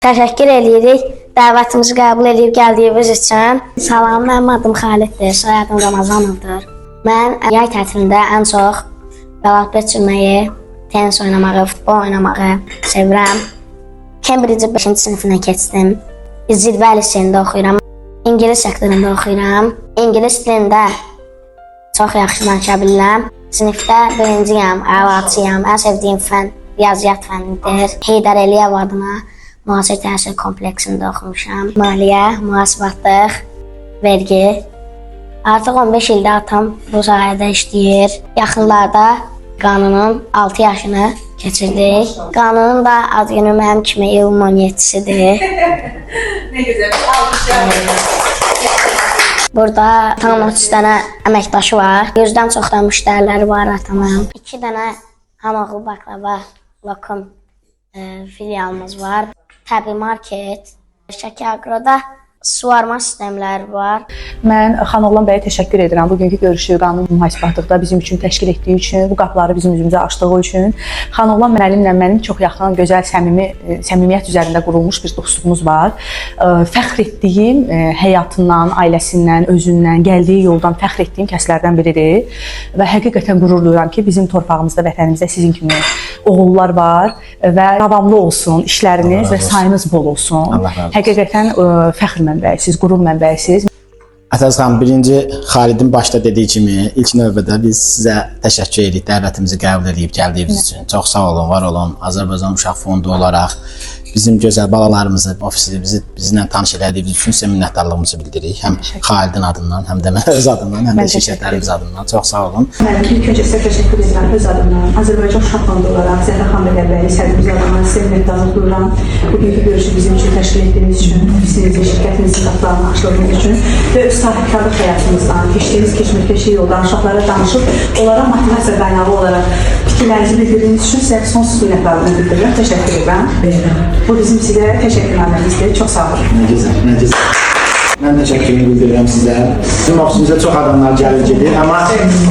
Təşəkkür edirik dəvətimizi qəbul edib gəldiyiniz üçün. Salam, mənim adım Xaliddir, soyadım Ramazanovdur. Mən yay tətilində ən çox velosiped sürməyi, tenis oynamağı, futbol oynamağı sevirəm. Cambridge 5-ci sinifine keçdim. Zirvə liseyində oxuyuram. İngilis sektorunda oxuyuram. İngilis dilində çox yaxşı danışa bilirəm. Sinifdə birinciyəm, əlaçıyam. Ən sevdiyim fən riyaziyyat fənnidir. Heydər Əliyev adına müasir təhsil kompleksində oxumuşam. Maliyyə, mühasibatlıq, vergi. Artıq 15 ildə atam bu sahədə işləyir. Yaxınlarda qanunun 6 yaşını keçirdik. Qanunun da ad günü mənim kimi iyulun 17-sidir. Ne güzel. Alkışlar. Burada tam 30 dənə əməkdaşı var. 100-dən çox da müştəriləri var atamın. 2 dənə hamağı baklava, lokum filialımız var. Təbii market, Şəki Agroda suvarma sistemləri var. Mən Xanoğlan bəyə təşəkkür edirəm. Bugünkü görüşü qanun mühasibatlıqda bizim üçün təşkil etdiyi üçün, bu qapıları bizim üzümüzə açdığı üçün. Xanoğlan müəllimlə mənim çox yaxın, gözəl, səmimiyyət üzərində qurulmuş bir dostluğumuz var. Fəxr etdiyim həyatından, ailəsindən, özündən, gəldiyi yoldan fəxr etdiyim kəslərdən biridir. Və həqiqətən qürur duyuram ki, bizim torpağımızda, vətənimizdə sizin kimi oğullar var və davamlı olsun işləriniz və sayınız bol olsun. Həqiqətən fəxr mənbəyisiz, qurur mənbəyisiz. Əsas xanım, birinci Xalidin başda dediyi kimi ilk növbədə biz sizə təşəkkür edirik, dəvətimizi qəbul edib gəldiyiniz üçün. Çox sağ olun, var olun. Azərbaycan Uşaq Fondu olaraq bizim gözəl balalarımızı, ofisi bizlə tanış elədiyiniz üçün sizə minnətdarlığımızı bildiririk. Həm Xalidin adından, həm də mən öz adından, həm də şirkətlərimiz adından. Çox sağ olun. Mən ilk öncə sizə təşəkkür edirəm öz adımdan. Azərbaycan Uşaq Fondu olaraq Zəhra xanım bəy, sədrimiz adından sizə minnətdarlıq duyuram. Bugünkü görüşü bizim üçün təşkil etdiyiniz üçün, ofisinizin, şirkətinizin qapılarını açdığınız üçün və öz sahibkarlıq həyatınızdan, keçmiş yoldan uşaqlara danışıb, onlara motivasiya qaynağı olaraq fikirlərinizi bildirdiyiniz üçün sizə sonsuz minnətdarlığımı bildirirəm. Təşəkkür edirəm. Bu bizim sizə təşəkkürlərimizdir. Çox sağ olun. Nə gözəl, nə gözəl. Mən təşəkkürümü bildirirəm sizə. Bizim ofisimizə çox adamlar gəlir gedir, amma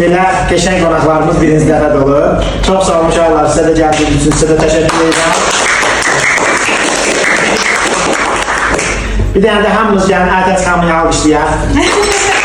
belə qəşəng qonaqlarımız birinci dəfə olur. Çox sağ olun uşaqlar, sizə də gəldiyiniz üçün sizə də təşəkkür edirəm. Bir dənə də hamınız gəlin, Ətəz xanımı alqışlayaq.